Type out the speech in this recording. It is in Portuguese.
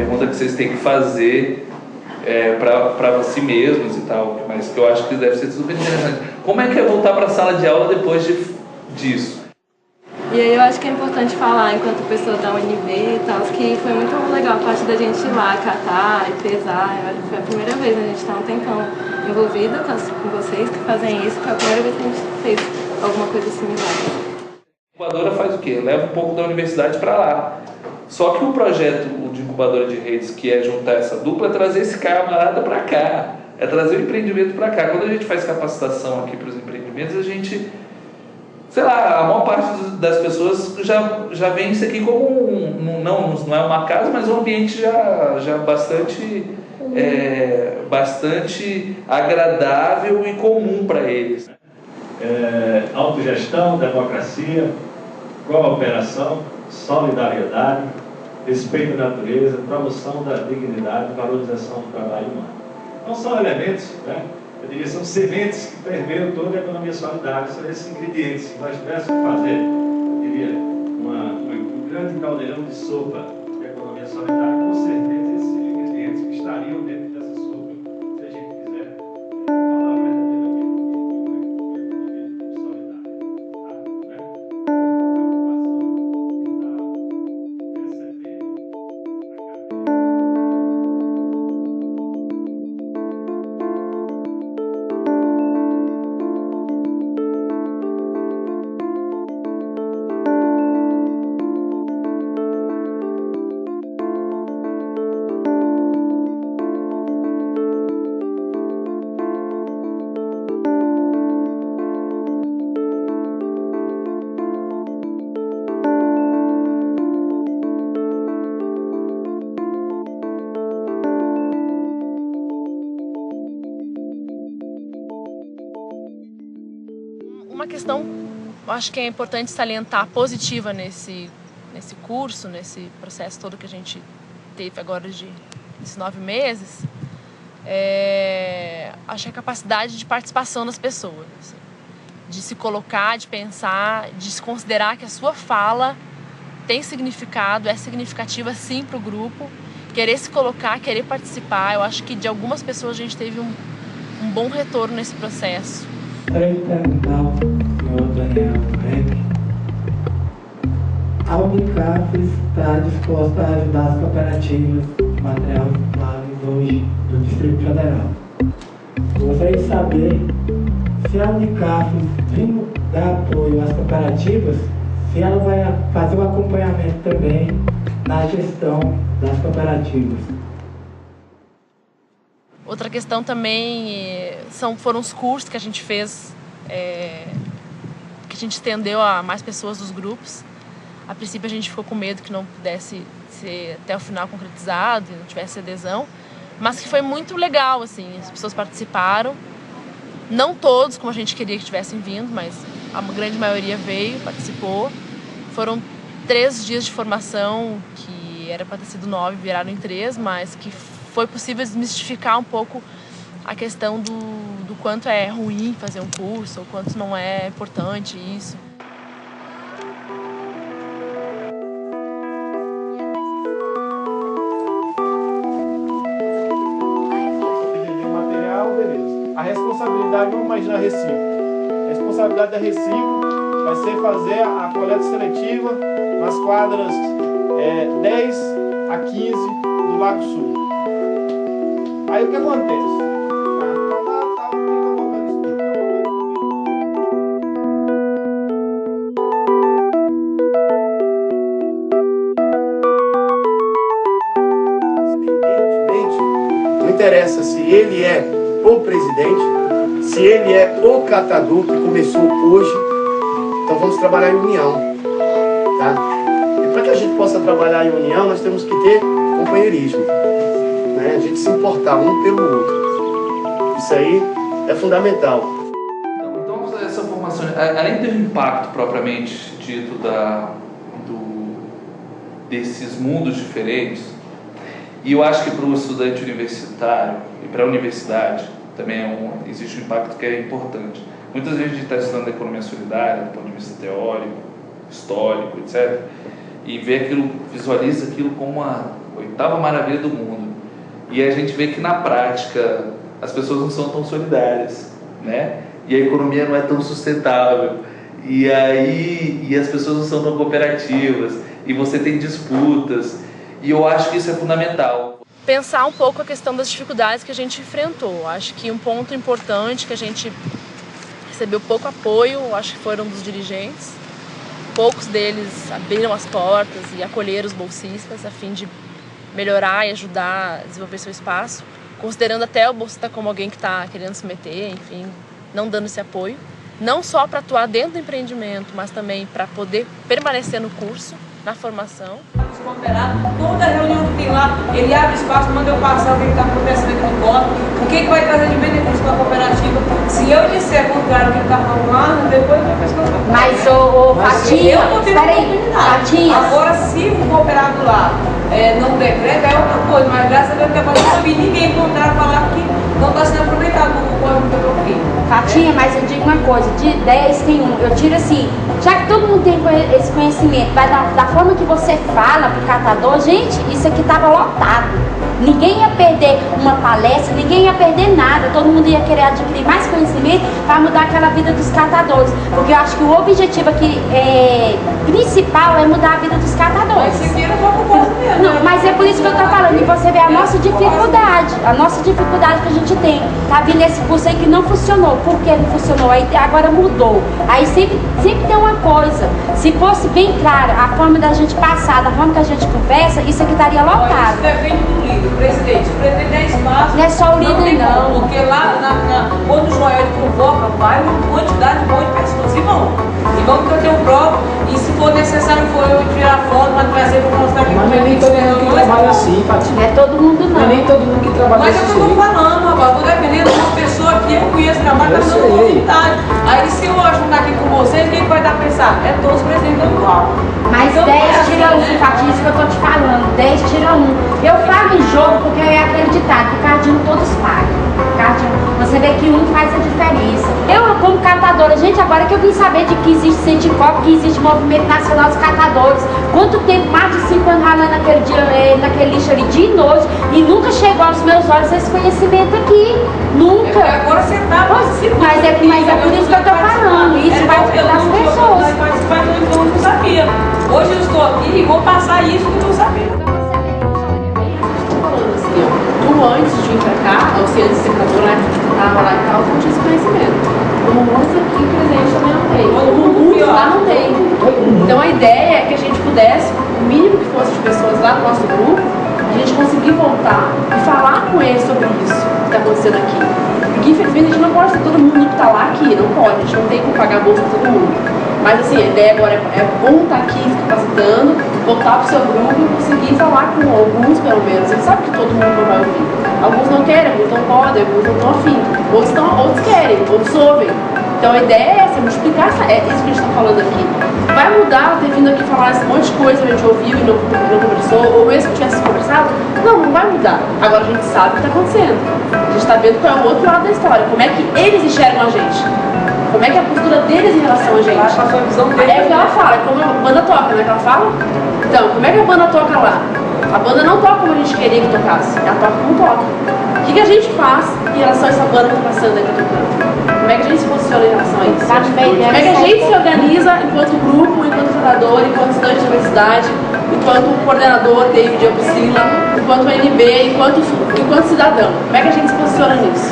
pergunta que vocês têm que fazer para si mesmos e tal, mas que eu acho que deve ser super interessante. Como é que é voltar para a sala de aula depois disso? E aí eu acho que é importante falar, enquanto pessoa da UNB e tal, que foi muito legal a parte da gente ir lá, catar e pesar. Foi a primeira vez, a gente está um tempão envolvido com vocês que fazem isso, foi a primeira vez que a gente fez alguma coisa similar. A incubadora faz o quê? Leva um pouco da universidade para lá. Só que o projeto de incubadora de redes, que é juntar essa dupla, é trazer esse camarada para cá, é trazer o empreendimento para cá. Quando a gente faz capacitação aqui para os empreendimentos, a gente, sei lá, a maior parte das pessoas já vê isso aqui como não é uma casa, mas um ambiente já bastante agradável e comum para eles. Autogestão, democracia, cooperação, solidariedade, respeito à natureza, promoção da dignidade, valorização do trabalho humano. Então são elementos, né? Eu diria, são sementes que permeiam toda a economia solidária, são esses ingredientes. Se nós tivéssemos que fazer, eu diria, um grande caldeirão de sopa de economia solidária, com certeza esses ingredientes que estariam dentro dessa sopa, se a gente quiser falar verdadeiramente de uma economia solidária. Uma questão, acho que é importante salientar, positiva nesse curso, nesse processo todo que a gente teve agora desses 9 meses, acho que a capacidade de participação das pessoas, assim, de se colocar, de pensar, de se considerar que a sua fala tem significado, é significativa sim para o grupo, querer se colocar, querer participar. Eu acho que de algumas pessoas a gente teve um bom retorno nesse processo. Gostaria de perguntar ao senhor Daniel Henrique. A Unicap está disposta a ajudar as cooperativas de material reciclável hoje do Distrito Federal. Eu gostaria de saber se a Unicap, vindo dar apoio às cooperativas, se ela vai fazer o acompanhamento também na gestão das cooperativas. Outra questão também foram os cursos que a gente fez, que a gente estendeu a mais pessoas dos grupos. A princípio a gente ficou com medo que não pudesse ser até o final concretizado e não tivesse adesão, mas que foi muito legal, assim, as pessoas participaram. Não todos, como a gente queria que tivessem vindo, mas a grande maioria veio, participou. Foram 3 dias de formação, que era para ter sido 9, viraram em 3, mas que foi possível desmistificar um pouco a questão do quanto é ruim fazer um curso, ou quanto não é importante isso. O material, beleza. A responsabilidade, vamos imaginar reciclo. A responsabilidade da reciclo vai ser fazer a coleta seletiva nas quadras 10 a 15 do Lago Sul. Aí o que acontece? Não interessa se ele é o presidente, se ele é o catador que começou hoje, então vamos trabalhar em união, tá? E para que a gente possa trabalhar em união, nós temos que ter companheirismo, né? A gente se importar um pelo outro. Isso aí é fundamental. Então essa formação, além do impacto propriamente dito desses mundos diferentes, e eu acho que para o estudante universitário e para a universidade também existe um impacto que é importante. Muitas vezes a gente está estudando a economia solidária do ponto de vista teórico, histórico, etc. E vê aquilo, visualiza aquilo como uma tava maravilha do mundo. E a gente vê que na prática as pessoas não são tão solidárias, né? E a economia não é tão sustentável. E as pessoas não são tão cooperativas. E você tem disputas. E eu acho que isso é fundamental. Pensar um pouco a questão das dificuldades que a gente enfrentou. Acho que um ponto importante que a gente recebeu pouco apoio, acho que foram dos dirigentes. Poucos deles abriram as portas e acolheram os bolsistas a fim de melhorar e ajudar a desenvolver seu espaço, considerando até o bolsista como alguém que está querendo se meter, enfim, não dando esse apoio. Não só para atuar dentro do empreendimento, mas também para poder permanecer no curso, na formação. Toda reunião que tem lá, ele abre espaço, manda eu passar o que está acontecendo aqui no ponto, o que vai trazer de benefício para a cooperativa. Se eu disser contrário ao que ele está falando lá, depois eu penso que eu estou falando. Mas, Fatinha, Fatinha. Agora, se o cooperado lá não decreta, é outra coisa, mas graças a Deus que eu não vi ninguém contrário falar que não está sendo aproveitado como código que eu coloquei. Fatinha, mas eu digo uma coisa, de 10 tem um. Eu tiro assim, já que todo mundo tem esse conhecimento, vai da forma que você fala pro catador, gente, isso aqui estava lotado. Ninguém ia perder uma palestra, ninguém ia perder nada, todo mundo ia querer adquirir mais conhecimento para mudar aquela vida dos catadores. Porque eu acho que o objetivo aqui principal é mudar a vida dos catadores. Mas isso aqui era uma proposta mesmo. Não, mas é por isso que eu tô falando, e você vê a nossa dificuldade que a gente tem. Tá vindo esse curso aí que não funcionou. Por que não funcionou? Aí agora mudou. Aí sempre tem uma coisa. Se fosse bem claro a forma da gente passar, da forma que a gente conversa, isso aqui estaria lotado. Isso depende do líder, presidente. O presidente é espaço. Não é só o líder, não. Porque lá, quando o Joel convoca, vai uma quantidade boa de pessoas. E vão que eu tenho prova. E se for necessário, eu tirar foto para trazer para mostrar aqui. Mas não é nem todo mundo que trabalha assim, Fatinha. Não é todo mundo, não. Não é nem todo mundo que trabalha Mas assim. é o que eu estou falando, rapaz. Estou dependendo de uma pessoa que eu conheço, trabalha na minha comunidade. Aí se eu ajudar aqui com vocês, quem vai dar a pensar? É todos os presidentes do igual. Mas então, 10 tira 1, Fatinha, isso que eu tô te falando. 10 tira 1. Eu falo em jogo porque é acreditado que o cardinho todos pagam. Você vê que um faz a diferença. Eu, como catadora, gente, agora que eu vim saber de que existe Cienticoop, que existe Movimento Nacional dos Catadores, quanto tempo, mais de 5 anos ralando naquele lixo ali de noite, e nunca chegou aos meus olhos esse conhecimento aqui. Nunca. Agora você tá mas é por isso que eu tô falando. Isso vai ajudar as pessoas. Participar do que eu não sabia. Hoje eu estou aqui e vou passar isso que eu não sabia. Antes de vir pra cá, ou seja, antes de ser catadora, na época que eu tava lá e tal, não tinha esse conhecimento. Como moça aqui presente também não tem. Como muitos lá não tem. Então a ideia é que a gente pudesse, o mínimo que fosse de pessoas lá no nosso grupo, a gente conseguir voltar e falar com eles sobre isso que está acontecendo aqui. Porque infelizmente a gente não pode ter todo mundo que está lá aqui, não pode, a gente não tem como pagar a bolsa para todo mundo. Mas assim, a ideia agora é bom estar aqui se capacitando, voltar para o seu grupo e conseguir falar com alguns pelo menos. A gente sabe que todo mundo não vai ouvir. Alguns não querem, alguns não podem, alguns não estão afim. Outros querem, outros ouvem. Então a ideia é essa, multiplicar isso que a gente está falando aqui. Vai mudar ter vindo aqui falar esse monte de coisa que a gente ouviu e não conversou, ou mesmo que tivesse conversado? Não vai mudar. Agora a gente sabe o que está acontecendo. A gente está vendo qual é o outro lado da história, como é que eles enxergam a gente. Como é que é a postura deles em relação a gente? É o que ela fala, é como a banda toca, não é que ela fala? Então, como é que a banda toca lá? A banda não toca como a gente queria que tocasse, ela toca como toca. O que a gente faz em relação a essa banda que está passando aqui tocando? Como é que a gente se posiciona em relação a isso? Como é que a gente se organiza enquanto grupo, enquanto fundador, enquanto estudante de universidade, enquanto coordenador de Priscila, enquanto NB, enquanto cidadão? Como é que a gente se posiciona nisso?